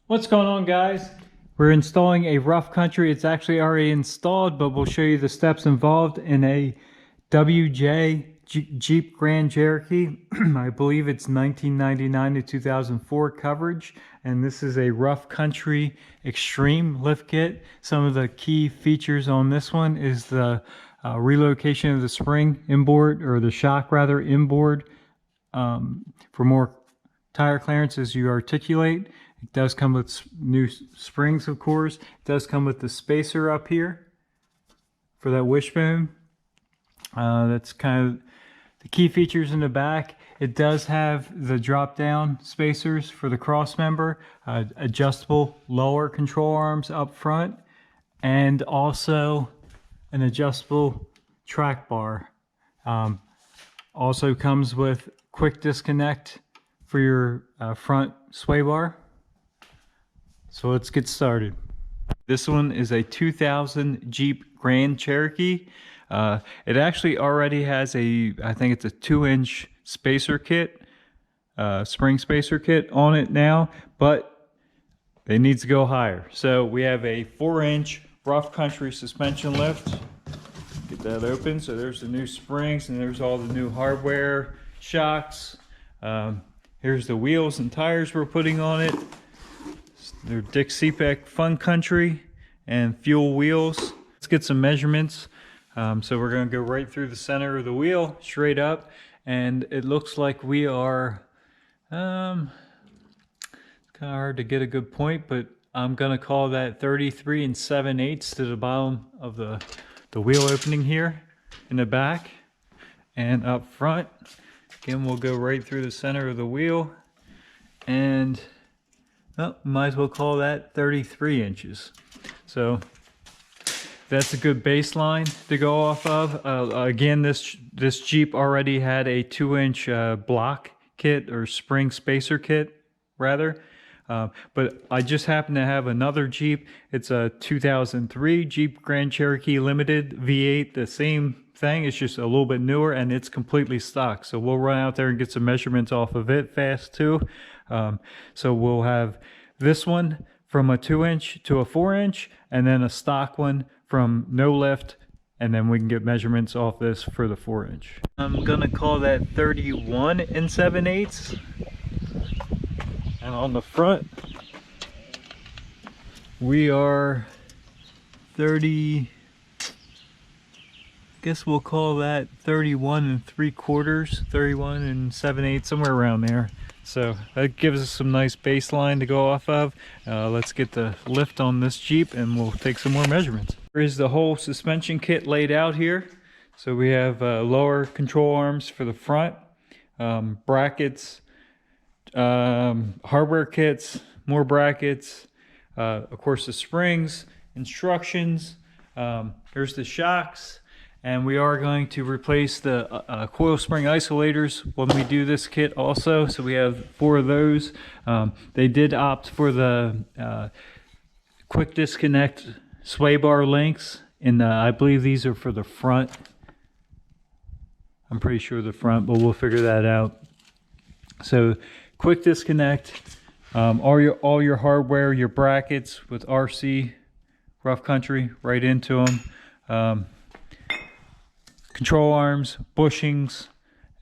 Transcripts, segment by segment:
What's going on, guys? We're installing a rough country. It's actually already installed, but we'll show you the steps involved in a Jeep Grand Cherokee. I believe it's 1999 to 2004 coverage, and this is a rough country extreme lift kit. Some of the key features on this one is the relocation of the spring inboard, or the shock rather, inboard, for more tire clearance as you articulate. It does come with new springs, of course. It does come with the spacer up here for that wishbone. That's kind of the key features in the back. It does have the drop-down spacers for the cross member, adjustable lower control arms up front, and also an adjustable track bar. Also comes with quick disconnect for your front sway bar. So let's get started. This one is a 2000 Jeep Grand Cherokee. It actually already has I think it's a 2-inch spacer kit, spring spacer kit on it now, but it needs to go higher. So we have a 4-inch rough country suspension lift. Get that open. So there's the new springs and there's all the new hardware, shocks. Here's the wheels and tires we're putting on it. They're Dick CPEC Fun Country and fuel wheels. Let's get some measurements. So we're going to go right through the center of the wheel, straight up, and it looks like we are, it's kind of hard to get a good point, but I'm going to call that 33 7/8 to the bottom of the wheel opening here in the back. And up front, again, we'll go right through the center of the wheel, and might as well call that 33 inches. So that's a good baseline to go off of. Again, this Jeep already had a 2-inch block kit, or spring spacer kit rather. But I just happen to have another Jeep. It's a 2003 Jeep Grand Cherokee Limited V8, the same thing. It's just a little bit newer and it's completely stock. So we'll run out there and get some measurements off of it fast too. So we'll have this one from a 2-inch to a 4-inch, and then a stock one from no lift, and then we can get measurements off this for the 4-inch. I'm gonna call that 31 7/8. And on the front, we are 30, I guess we'll call that 31 3/4, 31 7/8, somewhere around there. So that gives us some nice baseline to go off of. Let's get the lift on this Jeep and we'll take some more measurements. Here is the whole suspension kit laid out here. So we have lower control arms for the front, brackets, hardware kits, more brackets, of course the springs, instructions, here's the shocks, and we are going to replace the coil spring isolators when we do this kit also. So we have 4 of those. They did opt for the quick disconnect sway bar links, and I believe these are for the front. I'm pretty sure the front, but we'll figure that out. So quick disconnect, all your hardware, your brackets with RC rough country right into them, control arms, bushings,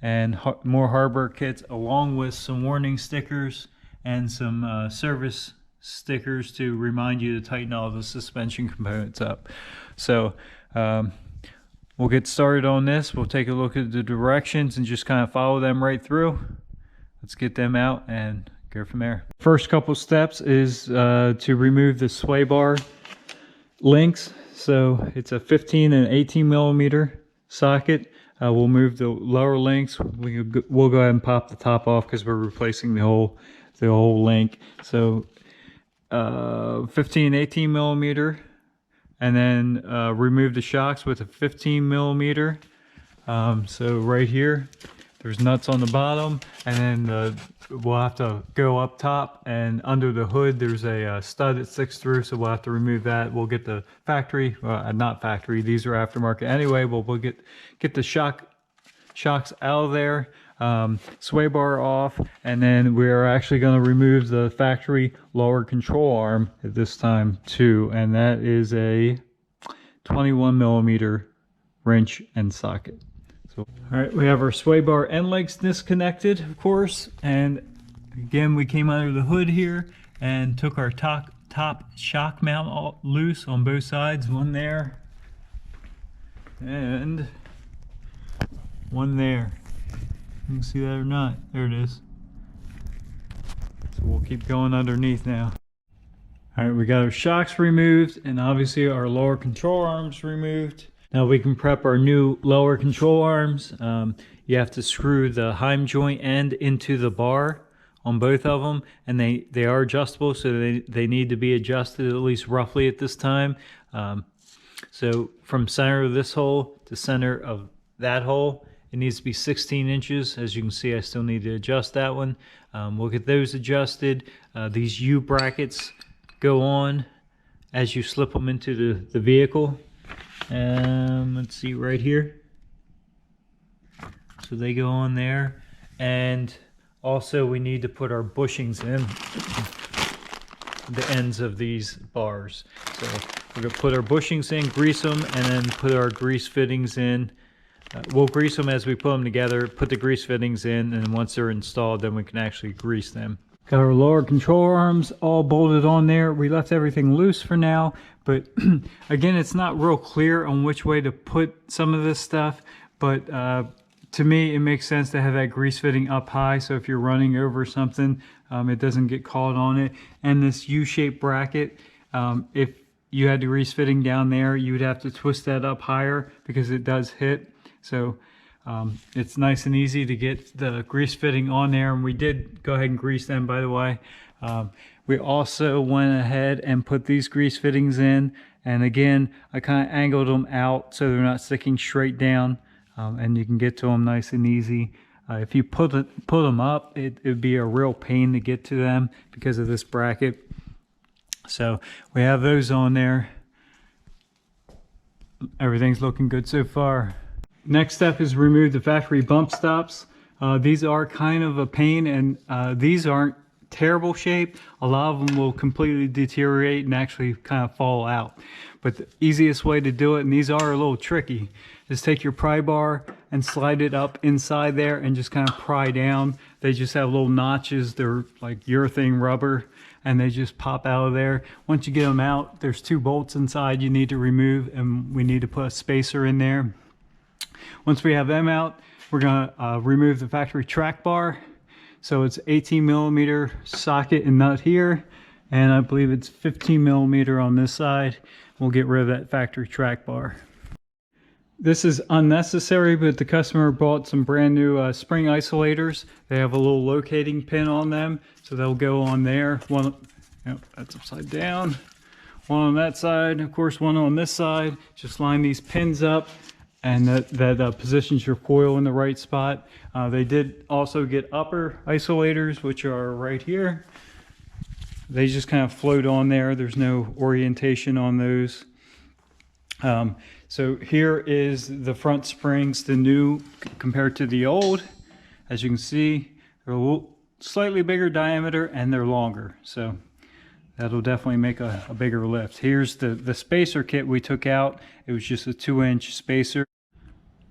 and more hardware kits, along with some warning stickers and some service stickers to remind you to tighten all the suspension components up. So we'll get started on this. We'll take a look at the directions and just kind of follow them right through. Let's get them out and go from there. First couple steps is to remove the sway bar links. So it's a 15 and 18 millimeter socket. We'll move the lower links. We'll go ahead and pop the top off because we're replacing the whole link. So 15 and 18 millimeter, and then remove the shocks with a 15 millimeter. So right here, there's nuts on the bottom, and then we'll have to go up top, and under the hood there's a stud that sticks through, so we'll have to remove that. We'll get the factory, not factory, these are aftermarket anyway, but we'll get the shocks out of there. sway bar off, and then we are actually going to remove the factory lower control arm at this time too, and that is a 21 millimeter wrench and socket. So, all right, we have our sway bar end legs disconnected, of course, and again we came under the hood here and took our top shock mount loose on both sides, one there and one there. You can see that or not? There it is. So we'll keep going underneath now. All right, we got our shocks removed and obviously our lower control arms removed. Now we can prep our new lower control arms. You have to screw the heim joint end into the bar on both of them, and they are adjustable, so they need to be adjusted at least roughly at this time. So from center of this hole to center of that hole, it needs to be 16 inches. As you can see, I still need to adjust that one. We'll get those adjusted. These U brackets go on as you slip them into the vehicle. Let's see right here. So they go on there. And also we need to put our bushings in the ends of these bars. So we're going to put our bushings in, grease them, and then put our grease fittings in. We'll grease them as we put them together, put the grease fittings in, and once they're installed, then we can actually grease them. Got our lower control arms all bolted on there. We left everything loose for now, but again, it's not real clear on which way to put some of this stuff, but to me, it makes sense to have that grease fitting up high, so if you're running over something, it doesn't get caught on it. And this U-shaped bracket, if you had the grease fitting down there, you would have to twist that up higher because it does hit. So it's nice and easy to get the grease fitting on there, and we did go ahead and grease them, by the way. We also went ahead and put these grease fittings in, and again, I kind of angled them out so they're not sticking straight down, and you can get to them nice and easy. If you put them up, it would be a real pain to get to them because of this bracket. So we have those on there. Everything's looking good so far. Next step is remove the factory bump stops. These are kind of a pain, and these aren't terrible shape. A lot of them will completely deteriorate and actually kind of fall out. But the easiest way to do it, and these are a little tricky, is take your pry bar and slide it up inside there and just kind of pry down. They just have little notches. They're like urethane rubber, and they just pop out of there. Once you get them out, there's 2 bolts inside you need to remove, and we need to put a spacer in there. Once we have them out, we're going to remove the factory track bar. So it's 18 millimeter socket and nut here, and I believe it's 15 millimeter on this side. We'll get rid of that factory track bar. This is unnecessary, but the customer bought some brand new spring isolators. They have a little locating pin on them, so they'll go on there. One, yep, that's upside down. One on that side, of course, one on this side. Just line these pins up, and that positions your coil in the right spot. They did also get upper isolators, which are right here. They just kind of float on there. There's no orientation on those. So here is the front springs, the new compared to the old. As you can see, they're a little slightly bigger diameter and they're longer. So that'll definitely make a bigger lift. Here's the spacer kit we took out. It was just a 2-inch spacer.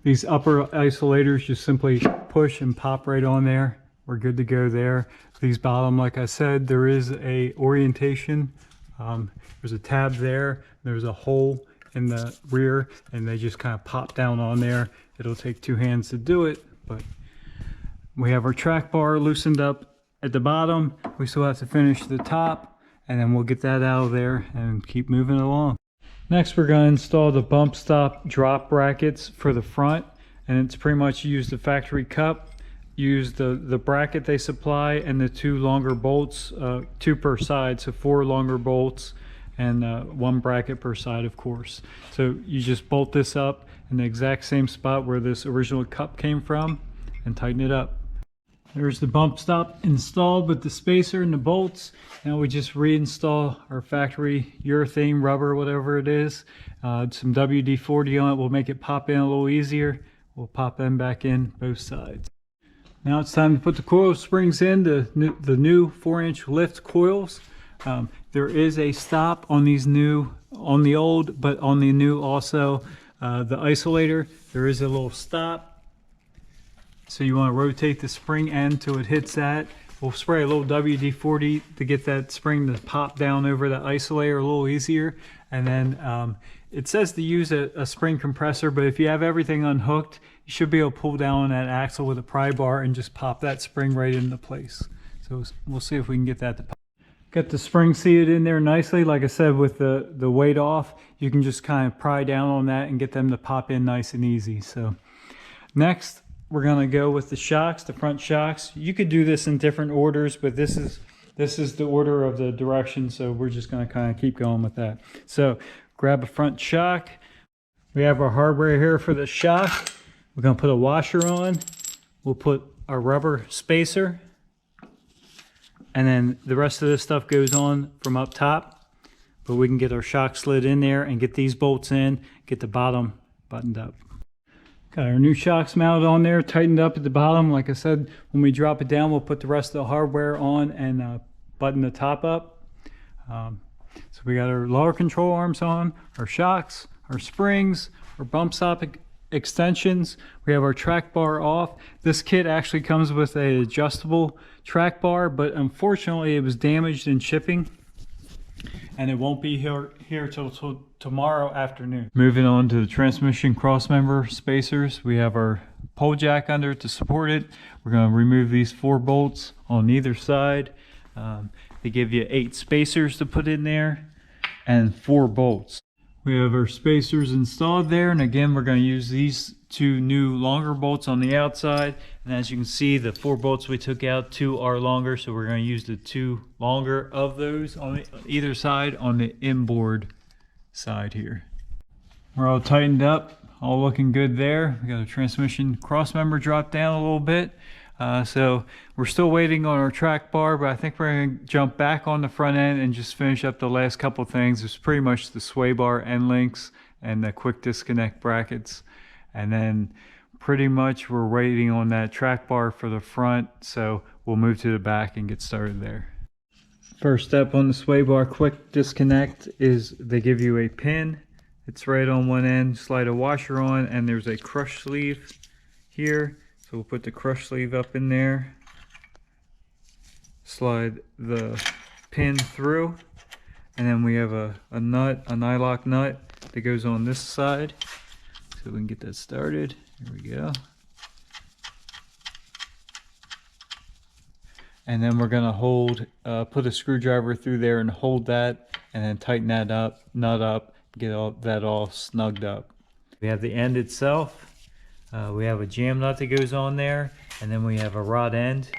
These upper isolators just simply push and pop right on there. We're good to go there. These bottom, like I said, there is a orientation. There's a tab there. There's a hole in the rear, and they just kind of pop down on there. It'll take 2 hands to do it, but we have our track bar loosened up at the bottom. We still have to finish the top, and then we'll get that out of there and keep moving along. Next, we're going to install the bump stop drop brackets for the front, and it's pretty much use the factory cup, use the bracket they supply, and the 2 longer bolts, 2 per side, so 4 longer bolts, and 1 bracket per side, of course. So you just bolt this up in the exact same spot where this original cup came from and tighten it up. There's the bump stop installed with the spacer and the bolts. Now we just reinstall our factory urethane rubber, whatever it is. Some WD-40 on it will make it pop in a little easier. We'll pop them back in both sides. Now it's time to put the coil springs in, the new 4-inch lift coils. There is a stop on these new, on the old, but on the new also, the isolator, there is a little stop. So you want to rotate the spring end till it hits that. We'll spray a little WD-40 to get that spring to pop down over the isolator a little easier. And then it says to use a spring compressor, but if you have everything unhooked, you should be able to pull down on that axle with a pry bar and just pop that spring right into place. So we'll see if we can get that to pop. Got the spring seated in there nicely. Like I said, with the weight off, you can just kind of pry down on that and get them to pop in nice and easy. So next, we're gonna go with the shocks, the front shocks. You could do this in different orders, but this is the order of the direction, so we're just gonna kind of keep going with that. So grab a front shock. We have our hardware here for the shock. We're gonna put a washer on. We'll put our rubber spacer. And then the rest of this stuff goes on from up top, but we can get our shock slid in there and get these bolts in, get the bottom buttoned up. Got our new shocks mounted on there, tightened up at the bottom. Like I said, when we drop it down, we'll put the rest of the hardware on and button the top up. So we got our lower control arms on, our shocks, our springs, our bump stop extensions. We have our track bar off. This kit actually comes with an adjustable track bar, but unfortunately it was damaged in shipping and it won't be here till tomorrow afternoon. Moving on to the transmission crossmember spacers, we have our pole jack under it to support it. We're going to remove these 4 bolts on either side. They give you 8 spacers to put in there and 4 bolts. We have our spacers installed there, and again we're going to use these 2 new longer bolts on the outside, and as you can see the 4 bolts we took out, 2 are longer, so we're going to use the 2 longer of those on either side on the inboard side here. We're all tightened up, all looking good there. We got a transmission crossmember dropped down a little bit. So we're still waiting on our track bar, but I think we're going to jump back on the front end and just finish up the last couple things. It's pretty much the sway bar end links and the quick disconnect brackets. And then pretty much we're waiting on that track bar for the front, so we'll move to the back and get started there. First step on the sway bar quick disconnect is they give you a pin. It's right on one end, slide a washer on, and there's a crush sleeve here. So we'll put the crush sleeve up in there, slide the pin through, and then we have a nut, a nylock nut that goes on this side. So we can get that started. Here we go. And then we're gonna hold, put a screwdriver through there and hold that, and then tighten that up, nut up, get that all snugged up. We have the end itself. We have a jam nut that goes on there, and then we have a rod end.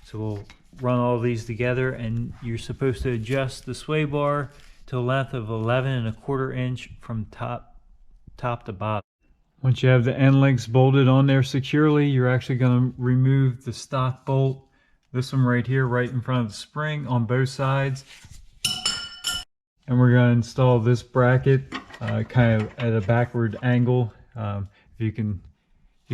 So we'll run all these together, and you're supposed to adjust the sway bar to a length of 11¼ inch from top to bottom. Once you have the end links bolted on there securely, you're actually going to remove the stock bolt, this one right here, right in front of the spring on both sides. And we're going to install this bracket kind of at a backward angle. You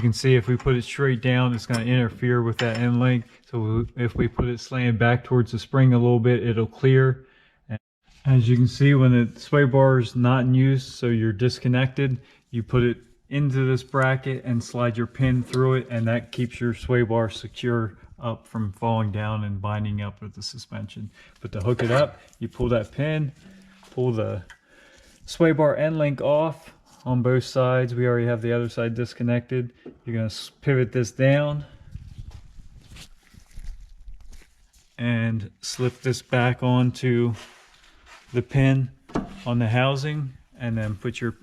can see if we put it straight down, it's going to interfere with that end link. So if we put it slanted back towards the spring a little bit, it'll clear. And as you can see, when the sway bar is not in use, so you're disconnected, you put it into this bracket and slide your pin through it, and that keeps your sway bar secure up from falling down and binding up with the suspension. But to hook it up, you pull that pin, pull the sway bar end link off on both sides. We already have the other side disconnected. You're going to pivot this down and slip this back onto the pin on the housing, and then put your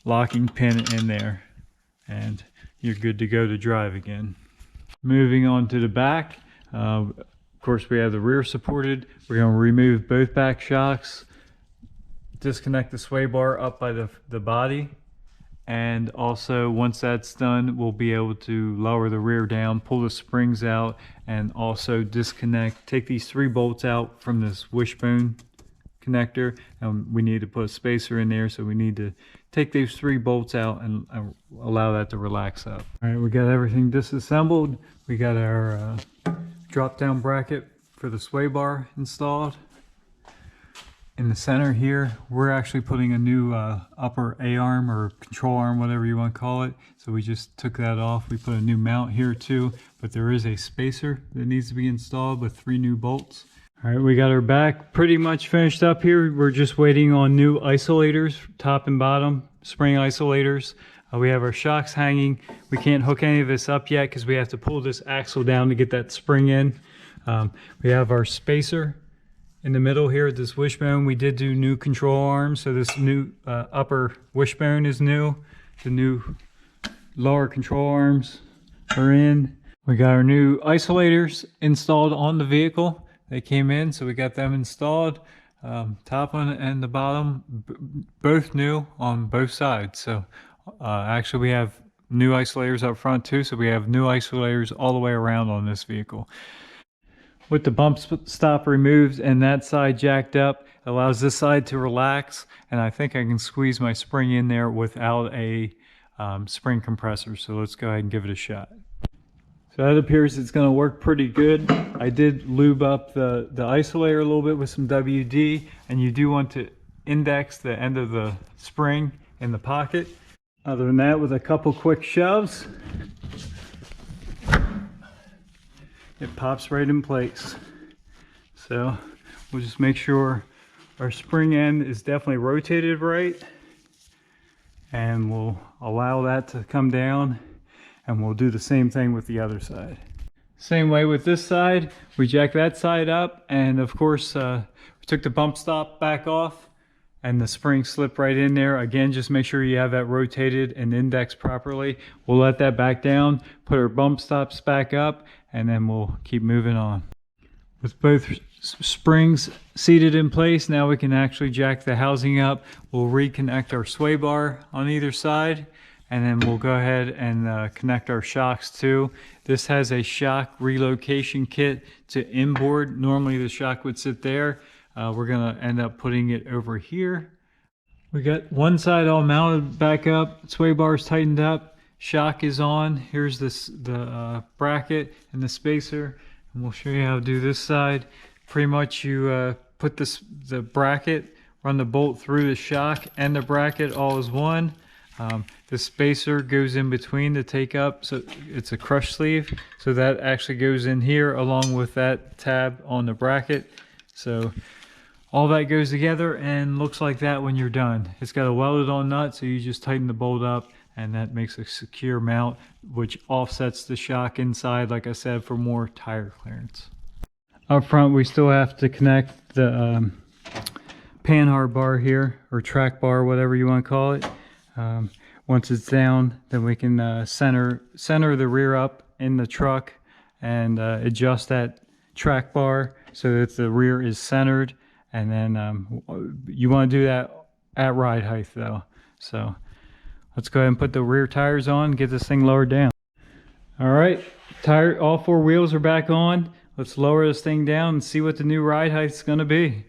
locking pin in there, and you're good to go to drive again. Moving on to the back, of course we have the rear supported. We're going to remove both back shocks, disconnect the sway bar up by the body, and also once that's done, we'll be able to lower the rear down, pull the springs out, and also disconnect, take these 3 bolts out from this wishbone connector, and we need to put a spacer in there, so we need to take those 3 bolts out and allow that to relax up. All right, we got everything disassembled. We got our drop down bracket for the sway bar installed. In the center here, we're actually putting a new upper A-arm or control arm, whatever you want to call it. So we just took that off. We put a new mount here too, but there is a spacer that needs to be installed with 3 new bolts. All right, we got our back pretty much finished up here. We're just waiting on new isolators, top and bottom, spring isolators. We have our shocks hanging. We can't hook any of this up yet because we have to pull this axle down to get that spring in. We have our spacer in the middle here, this wishbone. We did do new control arms, so this new upper wishbone is new. The new lower control arms are in. We got our new isolators installed on the vehicle. They came in, so we got them installed. Top one and the bottom, both new on both sides. So actually we have new isolators up front too, so we have new isolators all the way around on this vehicle. With the bump stop removed and that side jacked up, allows this side to relax, and I think I can squeeze my spring in there without a spring compressor. So let's go ahead and give it a shot. So that appears it's going to work pretty good. I did lube up the isolator a little bit with some WD, and you do want to index the end of the spring in the pocket. Other than that, with a couple quick shoves, it pops right in place. So we'll just make sure our spring end is definitely rotated right, and we'll allow that to come down, and we'll do the same thing with the other side. Same way with this side, we jack that side up, and of course we took the bump stop back off and the spring slipped right in there. Again, just make sure you have that rotated and indexed properly. We'll let that back down, put our bump stops back up, and then we'll keep moving on. With both springs seated in place, now we can actually jack the housing up. We'll reconnect our sway bar on either side, and then we'll go ahead and connect our shocks too. This has a shock relocation kit to inboard. Normally the shock would sit there. We're gonna end up putting it over here. We got one side all mounted back up, sway bar's tightened up, shock is on. Here's the bracket and the spacer, and we'll show you how to do this side. Pretty much you put the bracket, run the bolt through the shock and the bracket all as one. The spacer goes in between to take up, so it's a crush sleeve, so that actually goes in here along with that tab on the bracket. So all that goes together and looks like that when you're done. It's got a welded on nut, so you just tighten the bolt up, and that makes a secure mount, which offsets the shock inside, like I said, for more tire clearance. Up front, we still have to connect the panhard bar here, or track bar, whatever you want to call it. Once it's down, then we can center the rear up in the truck and adjust that track bar so that the rear is centered. And then you want to do that at ride height though. So let's go ahead and put the rear tires on, get this thing lowered down. All right, all 4 wheels are back on. Let's lower this thing down and see what the new ride height is going to be.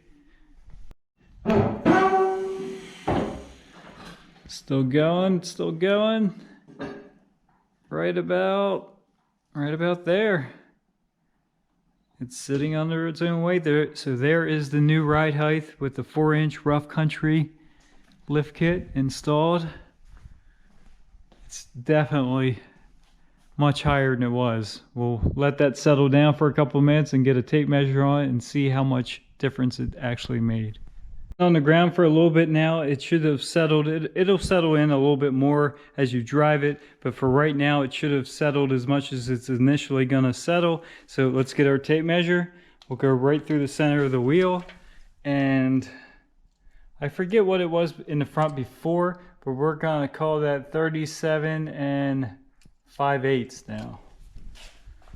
Still going, still going. Right about there. It's sitting under its own weight there. So there is the new ride height with the 4-inch rough country lift kit installed. It's definitely much higher than it was. We'll let that settle down for a couple of minutes and get a tape measure on it and see how much difference it actually made. On the ground for a little bit now. It should have settled. It'll settle in a little bit more as you drive it, but for right now it should have settled as much as it's initially going to settle. So let's get our tape measure. We'll go right through the center of the wheel, and I forget what it was in the front before, but we're going to call that 37 5/8 now.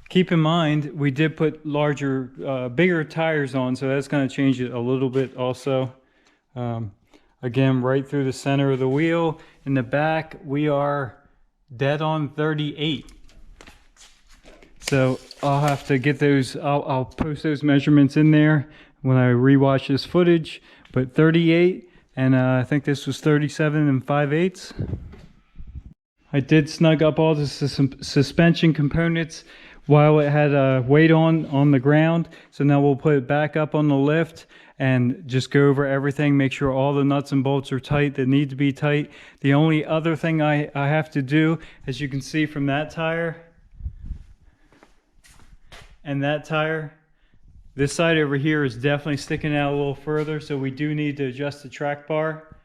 Keep in mind we did put bigger tires on, so that's going to change it a little bit also. Again, right through the center of the wheel. In the back, we are dead on 38. So I'll have to get those, I'll post those measurements in there when I rewatch this footage. But 38, and I think this was 37 5/8. I did snug up all the suspension components while it had weight on the ground. So now we'll put it back up on the lift and just go over everything, make sure all the nuts and bolts are tight that need to be tight. The only other thing I have to do, as you can see from that tire and that tire, this side over here is definitely sticking out a little further, so we do need to adjust the track bar.